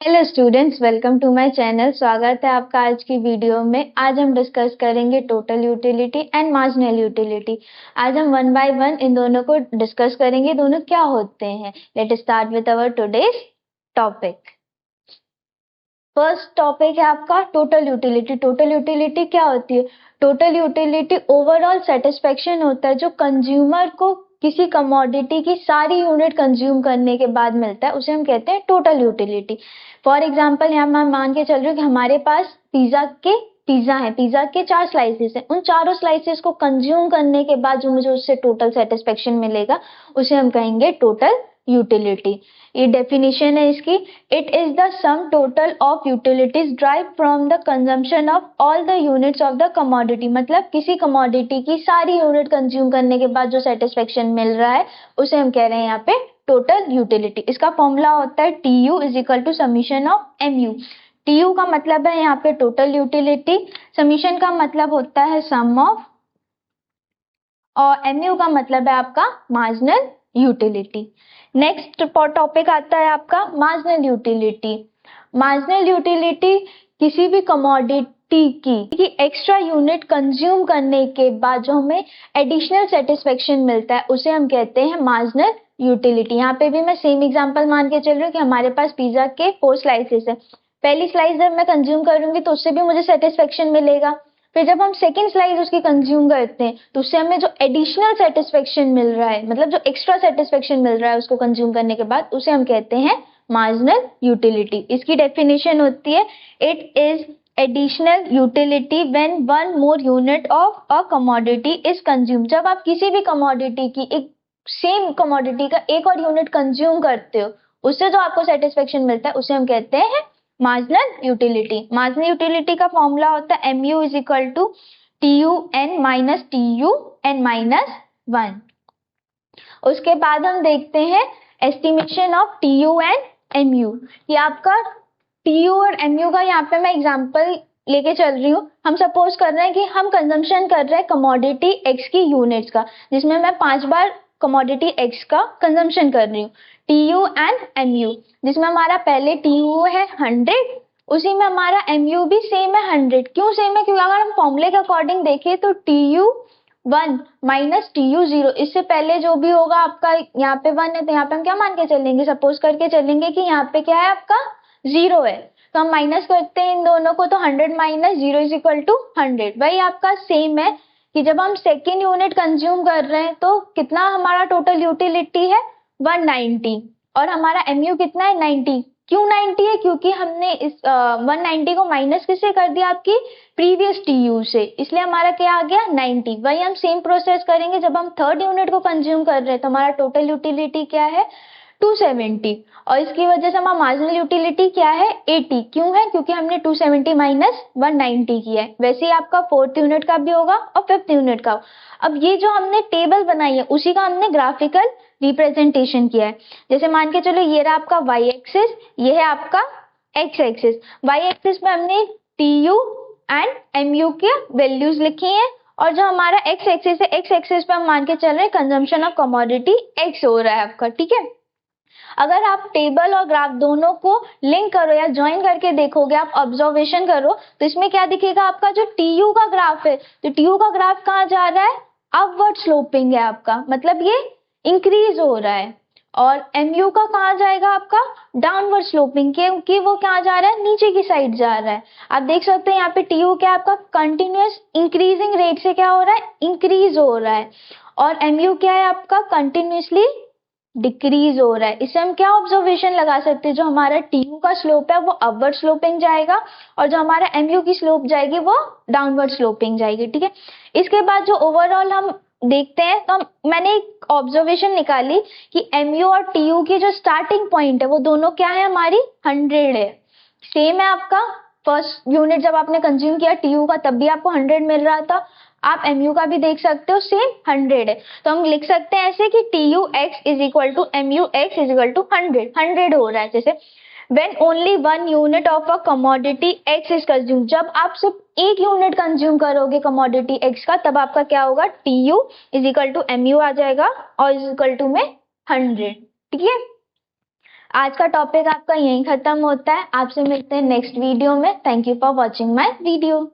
Hello students, welcome to my channel. स्वागत है आपका आज की वीडियो में। आज हम डिस्कस करेंगे total utility and marginal utility. आज हम वन बाय वन इन दोनों को डिस्कस करेंगे, दोनों क्या होते हैं। Let start with our today's topic. First topic है आपका टोटल यूटिलिटी। टोटल यूटिलिटी क्या होती है? टोटल यूटिलिटी ओवरऑल सेटिस्फेक्शन होता है जो कंज्यूमर को किसी कमोडिटी की सारी यूनिट कंज्यूम करने के बाद मिलता है, उसे हम कहते हैं टोटल यूटिलिटी। फॉर एग्जाम्पल यहाँ मैं मान के चल रही हूँ कि हमारे पास पिज्जा के 4 स्लाइसेस हैं। उन चारों स्लाइसेस को कंज्यूम करने के बाद जो मुझे उससे टोटल सेटिस्फेक्शन मिलेगा उसे हम कहेंगे टोटल यूटिलिटी। ये डेफिनेशन है इसकी। It is the sum total of utilities drive from the consumption of all the units of the commodity. मतलब किसी कमोडिटी की सारी यूनिट कंज्यूम करने के बाद जो सेटिस्फेक्शन मिल रहा है उसे हम कह रहे हैं यहाँ पे टोटल यूटिलिटी। इसका फॉर्मूला होता है TU is equal to summation of MU। TU का मतलब है यहाँ पे टोटल यूटिलिटी, समीशन का मतलब होता है सम ऑफ, और MU का मतलब है आपका मार्जिनल यूटिलिटी। नेक्स्ट टॉपिक आता है आपका मार्जिनल यूटिलिटी। मार्जिनल यूटिलिटी किसी भी कमोडिटी की एक्स्ट्रा यूनिट कंज्यूम करने के बाद जो हमें एडिशनल सेटिस्फेक्शन मिलता है उसे हम कहते हैं मार्जिनल यूटिलिटी। यहाँ पे भी मैं सेम एग्जांपल मान के चल रही हूँ कि हमारे पास पिज्जा के 4 स्लाइसेस है। पहली स्लाइस जब मैं कंज्यूम करूंगी तो उससे भी मुझे सेटिस्फेक्शन मिलेगा। फिर जब हम सेकेंड स्लाइस उसकी कंज्यूम करते हैं तो उससे हमें जो एडिशनल सेटिस्फेक्शन मिल रहा है, मतलब जो एक्स्ट्रा सेटिस्फेक्शन मिल रहा है उसको कंज्यूम करने के बाद, उसे हम कहते हैं मार्जिनल यूटिलिटी। इसकी डेफिनेशन होती है it is additional utility when one more unit of a commodity is consume. जब आप किसी भी कमोडिटी की एक सेम कमोडिटी का एक और यूनिट कंज्यूम करते हो उससे जो आपको सेटिस्फेक्शन मिलता है उसे हम कहते हैं मार्जिनल यूटिलिटी। मार्जिनल यूटिलिटी का फॉर्मूला होता है MU is equal to TUN minus TUN minus 1। उसके बाद हम देखते हैं एस्टिमेशन ऑफ TUN MU। ये आपका TU और MU का यहाँ पे मैं एग्जांपल लेके चल रही हूँ। हम सपोज कर रहे हैं कि हम कंजम्पशन कर रहे हैं कमोडिटी X की यूनिट्स का, जिसमें मैं 5 बार कमोडिटी X का कंजम्पशन कर रही हूँ। TU एंड MU, जिसमें हमारा पहले TU है 100, उसी में हमारा MU भी सेम है 100। क्यों सेम है? क्योंकि अगर हम फॉर्मूले के अकॉर्डिंग देखें तो TU1 माइनस TU0, इससे पहले जो भी होगा आपका, यहाँ पे 1 है तो यहाँ पे हम क्या मान के चलेंगे, सपोज करके चलेंगे कि यहाँ पे क्या है आपका 0 है, तो हम माइनस करते हैं इन दोनों को तो 100 माइनस 0 इज इक्वल टू 100। वही आपका सेम है कि जब हम सेकेंड यूनिट कंज्यूम कर रहे हैं तो कितना हमारा टोटल यूटिलिटी है 190, और हमारा MU कितना है 90। क्यों 90 है? क्योंकि हमने इस 190 को माइनस किससे कर दिया, आपकी प्रीवियस TU से, इसलिए हमारा क्या आ गया 90। वही हम सेम प्रोसेस करेंगे जब हम थर्ड यूनिट को कंज्यूम कर रहे हैं तो हमारा टोटल यूटिलिटी क्या है 270, और इसकी वजह से हमारा मार्जिनल यूटिलिटी क्या है 80। क्यों है? क्योंकि हमने 270 माइनस 190 किया है। वैसे ही आपका फोर्थ यूनिट का भी होगा और फिफ्थ यूनिट का। अब ये जो हमने टेबल बनाई है उसी का हमने ग्राफिकल रिप्रेजेंटेशन किया है। जैसे मान के चलो ये रहा आपका y एक्सिस, ये है आपका x एक्सिस। y एक्सिस पे हमने TU एंड MU के वैल्यूज लिखी हैं, और जो हमारा x एक्सिस है, x एक्सिस पे हम मान के चल रहे हैं कंजम्पशन ऑफ कमोडिटी x हो रहा है आपका, ठीक है। अगर आप टेबल और ग्राफ दोनों को लिंक करो या ज्वाइन करके देखोगे, आप ऑब्जर्वेशन करो, तो इसमें क्या दिखेगा, आपका जो TU का ग्राफ है, तो TU का ग्राफ कहाँ जा रहा है, अपवर्ड स्लोपिंग है आपका, मतलब ये इंक्रीज हो रहा है। और MU का कहाँ जाएगा आपका डाउनवर्ड स्लोपिंग, क्योंकि वो कहाँ जा रहा है, नीचे की साइड जा रहा है। आप देख सकते हैं यहाँ पे TU क्या आपका कंटिन्यूअस इंक्रीजिंग रेट से क्या हो रहा है, इंक्रीज हो रहा है, और MU क्या है आपका कंटिन्यूअसली डिक्रीज हो रहा है। इससे हम क्या ऑब्जर्वेशन लगा सकते हैं, जो हमारा TU का स्लोप है वो अपवर्ड स्लोपिंग जाएगा, और जो हमारा MU की स्लोप जाएगी वो डाउनवर्ड स्लोपिंग जाएगी, ठीक है। इसके बाद जो ओवरऑल हम देखते हैं तो मैंने एक ऑब्जर्वेशन निकाली कि MU और TU की जो स्टार्टिंग पॉइंट है वो दोनों क्या है, हमारी 100 है। सेम है आपका फर्स्ट यूनिट जब आपने कंज्यूम किया TU का तब भी आपको 100 मिल रहा था, आप MU का भी देख सकते हो सेम 100 है। तो हम लिख सकते हैं ऐसे कि TUX is equal to MUX is equal to 100 हो रहा है। जैसे when only one unit of a commodity X is consumed, जब आप सिर्फ एक यूनिट कंज्यूम करोगे कमोडिटी X का, तब आपका क्या होगा TU is equal to MU आ जाएगा, और इज इक्वल टू में 100, ठीक है। आज का टॉपिक आपका यहीं खत्म होता है। आपसे मिलते हैं नेक्स्ट वीडियो में। Thank you for watching my video.